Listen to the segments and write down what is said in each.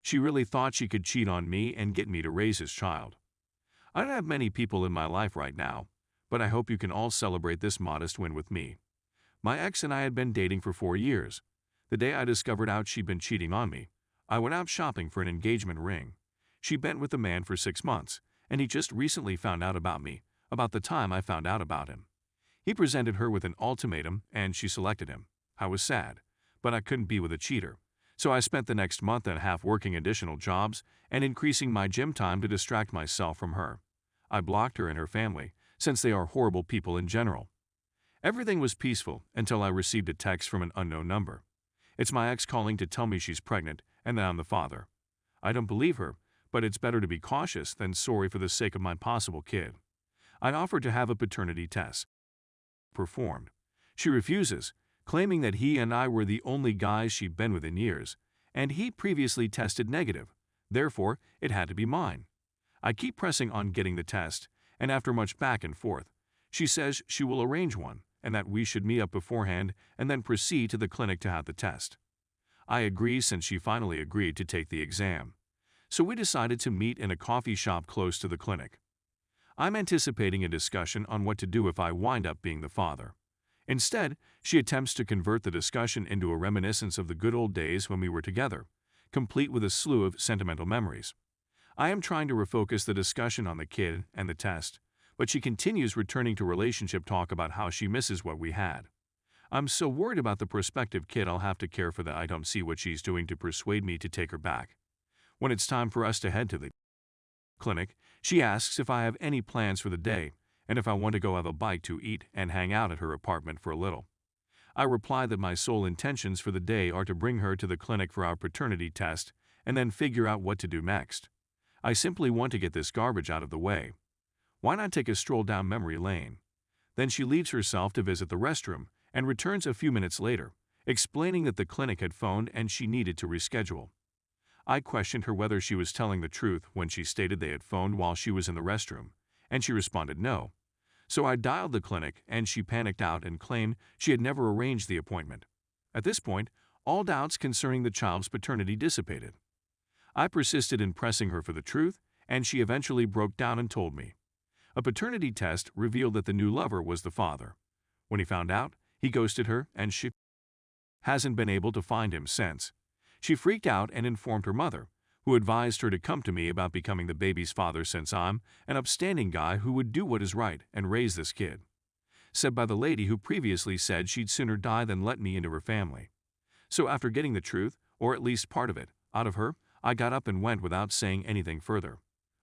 She really thought she could cheat on me and get me to raise his child. I don't have many people in my life right now, but I hope you can all celebrate this modest win with me. My ex and I had been dating for 4 years. The day I discovered out she'd been cheating on me, I went out shopping for an engagement ring. She'd been with the man for 6 months, and he just recently found out about me, about the time I found out about him. He presented her with an ultimatum, and she selected him. I was sad, but I couldn't be with a cheater. So I spent the next month and a half working additional jobs and increasing my gym time to distract myself from her. I blocked her and her family, since they are horrible people in general. Everything was peaceful until I received a text from an unknown number. It's my ex calling to tell me she's pregnant and that I'm the father. I don't believe her, but it's better to be cautious than sorry for the sake of my possible kid. I offered to have a paternity test performed. She refuses, claiming that he and I were the only guys she'd been with in years, and he previously tested negative. Therefore, it had to be mine. I keep pressing on getting the test, and after much back and forth, she says she will arrange one and that we should meet up beforehand and then proceed to the clinic to have the test. I agree since she finally agreed to take the exam. So we decided to meet in a coffee shop close to the clinic. I'm anticipating a discussion on what to do if I wind up being the father. Instead, she attempts to convert the discussion into a reminiscence of the good old days when we were together, complete with a slew of sentimental memories. I am trying to refocus the discussion on the kid and the test, but she continues returning to relationship talk about how she misses what we had. I'm so worried about the prospective kid I'll have to care for that I don't see what she's doing to persuade me to take her back. When it's time for us to head to the clinic, she asks if I have any plans for the day and if I want to go have a bite to eat and hang out at her apartment for a little. I reply that my sole intentions for the day are to bring her to the clinic for our paternity test and then figure out what to do next. I simply want to get this garbage out of the way. Why not take a stroll down memory lane? Then she leaves herself to visit the restroom and returns a few minutes later, explaining that the clinic had phoned and she needed to reschedule. I questioned her whether she was telling the truth when she stated they had phoned while she was in the restroom, and she responded no. So I dialed the clinic and she panicked out and claimed she had never arranged the appointment. At this point, all doubts concerning the child's paternity dissipated. I persisted in pressing her for the truth, and she eventually broke down and told me. A paternity test revealed that the new lover was the father. When he found out, he ghosted her and she hasn't been able to find him since. She freaked out and informed her mother, who advised her to come to me about becoming the baby's father since I'm an upstanding guy who would do what is right and raise this kid. Said by the lady who previously said she'd sooner die than let me into her family. So after getting the truth, or at least part of it, out of her, I got up and went without saying anything further.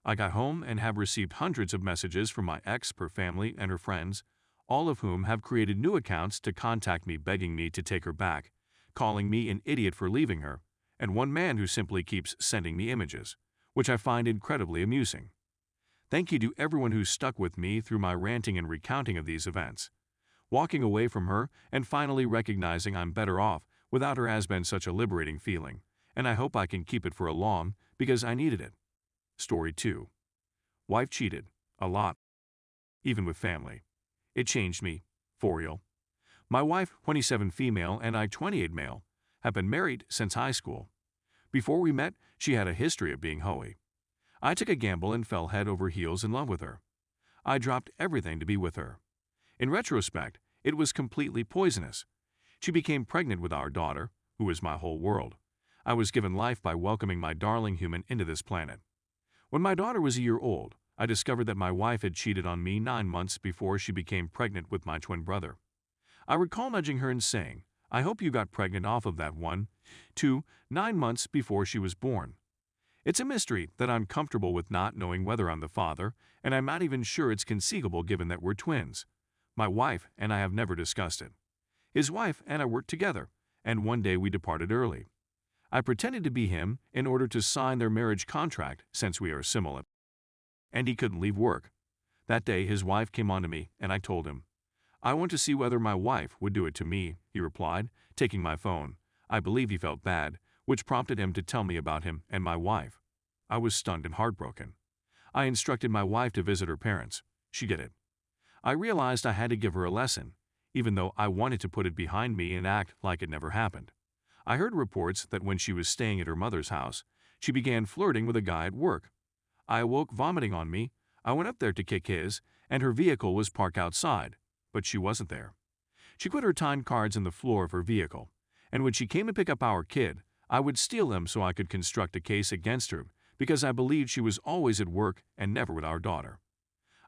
I got home and have received hundreds of messages from my ex, her family, and her friends, all of whom have created new accounts to contact me begging me to take her back, calling me an idiot for leaving her, and one man who simply keeps sending me images, which I find incredibly amusing. Thank you to everyone who stuck with me through my ranting and recounting of these events. Walking away from her and finally recognizing I'm better off without her has been such a liberating feeling, and I hope I can keep it for a long because I needed it. Story 2. Wife cheated. A lot. Even with family. It changed me. For real. My wife, 27 female, and I, 28 male, have been married since high school. Before we met, she had a history of being hoey. I took a gamble and fell head over heels in love with her. I dropped everything to be with her. In retrospect, it was completely poisonous. She became pregnant with our daughter, who is my whole world. I was given life by welcoming my darling human into this planet. When my daughter was a year old, I discovered that my wife had cheated on me 9 months before she became pregnant with my twin brother. I recall nudging her and saying, I hope you got pregnant off of that 9 months before she was born. It's a mystery that I'm comfortable with not knowing whether I'm the father, and I'm not even sure it's conceivable given that we're twins. My wife and I have never discussed it. His wife and I worked together, and one day we departed early. I pretended to be him in order to sign their marriage contract since we are similar, and he couldn't leave work. That day his wife came on to me, and I told him, I want to see whether my wife would do it to me, he replied, taking my phone. I believe he felt bad, which prompted him to tell me about him and my wife. I was stunned and heartbroken. I instructed my wife to visit her parents. She did it. I realized I had to give her a lesson, even though I wanted to put it behind me and act like it never happened. I heard reports that when she was staying at her mother's house, She began flirting with a guy at work. I awoke vomiting on me. I went up there to kick his, and her vehicle was parked outside, but she wasn't there. She put her time cards in the floor of her vehicle, and when she came to pick up our kid, I would steal them so I could construct a case against her because I believed she was always at work and never with our daughter.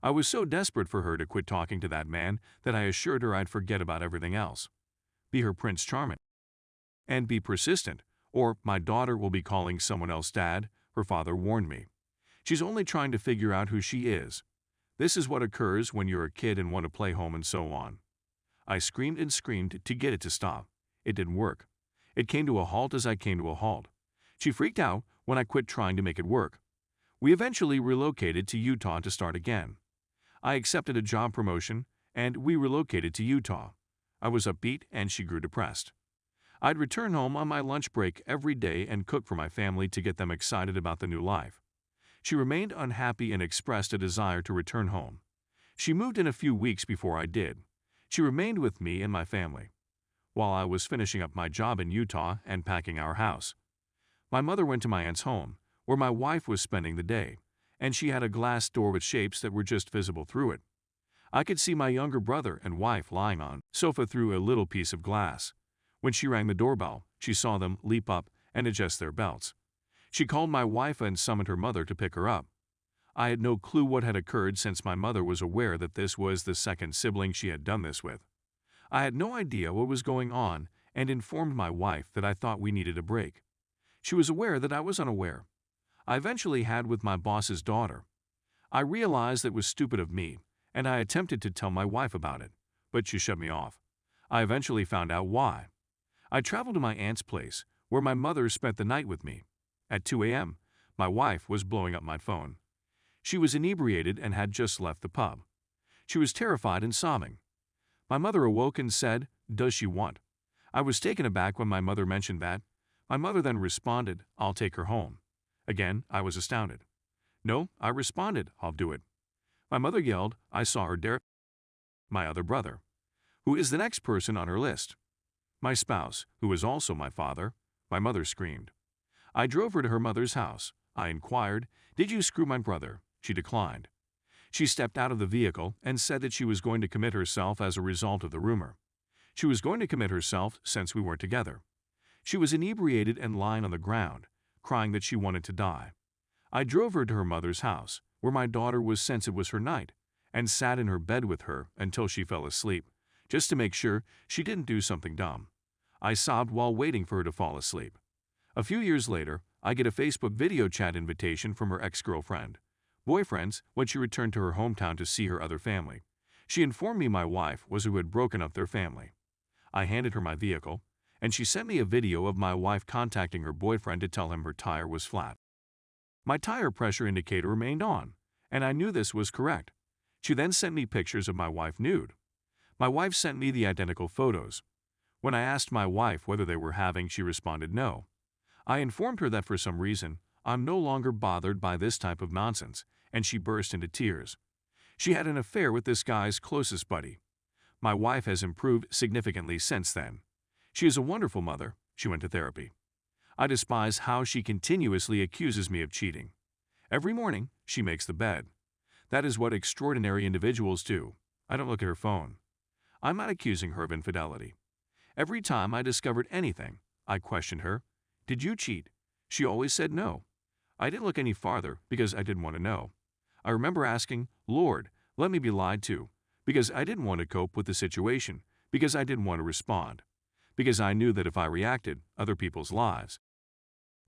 I was so desperate for her to quit talking to that man that I assured her I'd forget about everything else. Be her Prince Charming. And be persistent, or my daughter will be calling someone else dad, her father warned me. She's only trying to figure out who she is. This is what occurs when you're a kid and want to play home and so on. I screamed and screamed to get it to stop. It didn't work. It came to a halt as I came to a halt. She freaked out when I quit trying to make it work. We eventually relocated to Utah to start again. I accepted a job promotion, and we relocated to Utah. I was upbeat and she grew depressed. I'd return home on my lunch break every day and cook for my family to get them excited about the new life. She remained unhappy and expressed a desire to return home. She moved in a few weeks before I did. She remained with me and my family, while I was finishing up my job in Utah and packing our house. My mother went to my aunt's home, where my wife was spending the day, and she had a glass door with shapes that were just visible through it. I could see my younger brother and wife lying on the sofa through a little piece of glass. When she rang the doorbell, she saw them leap up and adjust their belts. She called my wife and summoned her mother to pick her up. I had no clue what had occurred since my mother was aware that this was the second sibling she had done this with. I had no idea what was going on and informed my wife that I thought we needed a break. She was aware that I was unaware. I eventually had with my boss's daughter. I realized that was stupid of me, and I attempted to tell my wife about it, but she shut me off. I eventually found out why. I traveled to my aunt's place, where my mother spent the night with me. At 2 a.m., my wife was blowing up my phone. She was inebriated and had just left the pub. She was terrified and sobbing. My mother awoke and said, "Does she want?" I was taken aback when my mother mentioned that. My mother then responded, "I'll take her home." Again, I was astounded. "No," I responded, "I'll do it." My mother yelled, "I saw her dare my other brother." Who is the next person on her list? My spouse, who is also my father. My mother screamed. I drove her to her mother's house. I inquired, "Did you screw my brother?" She declined. She stepped out of the vehicle and said that she was going to commit herself as a result of the rumor. She was going to commit herself since we weren't together. She was inebriated and lying on the ground, crying that she wanted to die. I drove her to her mother's house, where my daughter was since it was her night, and sat in her bed with her until she fell asleep, just to make sure she didn't do something dumb. I sobbed while waiting for her to fall asleep. A few years later, I get a Facebook video chat invitation from her ex-girlfriend. Boyfriends when she returned to her hometown to see her other family. She informed me my wife was who had broken up their family. I handed her my vehicle, and she sent me a video of my wife contacting her boyfriend to tell him her tire was flat. My tire pressure indicator remained on, and I knew this was correct. She then sent me pictures of my wife nude. My wife sent me the identical photos. When I asked my wife whether they were having, she responded no. I informed her that for some reason, I'm no longer bothered by this type of nonsense, and she burst into tears. She had an affair with this guy's closest buddy. My wife has improved significantly since then. She is a wonderful mother. She went to therapy. I despise how she continuously accuses me of cheating. Every morning, she makes the bed. That is what extraordinary individuals do. I don't look at her phone. I'm not accusing her of infidelity. Every time I discovered anything, I questioned her. Did you cheat? She always said no. I didn't look any farther because I didn't want to know. I remember asking, Lord, let me be lied to, because I didn't want to cope with the situation, because I didn't want to respond, because I knew that if I reacted, other people's lives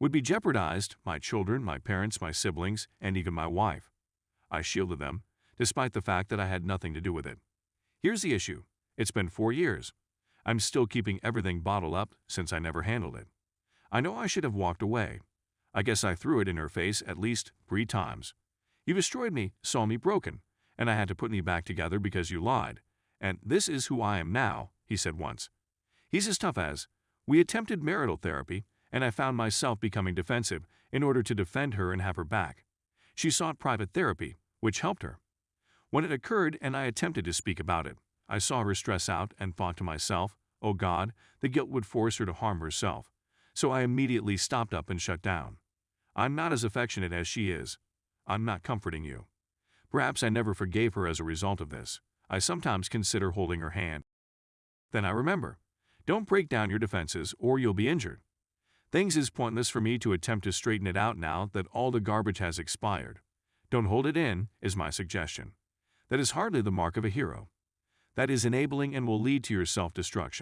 would be jeopardized, my children, my parents, my siblings, and even my wife. I shielded them, despite the fact that I had nothing to do with it. Here's the issue. It's been 4 years. I'm still keeping everything bottled up since I never handled it. I know I should have walked away. I guess I threw it in her face at least 3 times. You destroyed me, saw me broken, and I had to put me back together because you lied. And this is who I am now, he said once. He's as tough as, we attempted marital therapy, and I found myself becoming defensive in order to defend her and have her back. She sought private therapy, which helped her. When it occurred and I attempted to speak about it, I saw her stress out and thought to myself, oh God, the guilt would force her to harm herself. So I immediately stopped up and shut down. I'm not as affectionate as she is. I'm not comforting you. Perhaps I never forgave her as a result of this. I sometimes consider holding her hand. Then I remember. Don't break down your defenses or you'll be injured. Things is pointless for me to attempt to straighten it out now that all the garbage has expired. Don't hold it in, is my suggestion. That is hardly the mark of a hero. That is enabling and will lead to your self-destruction.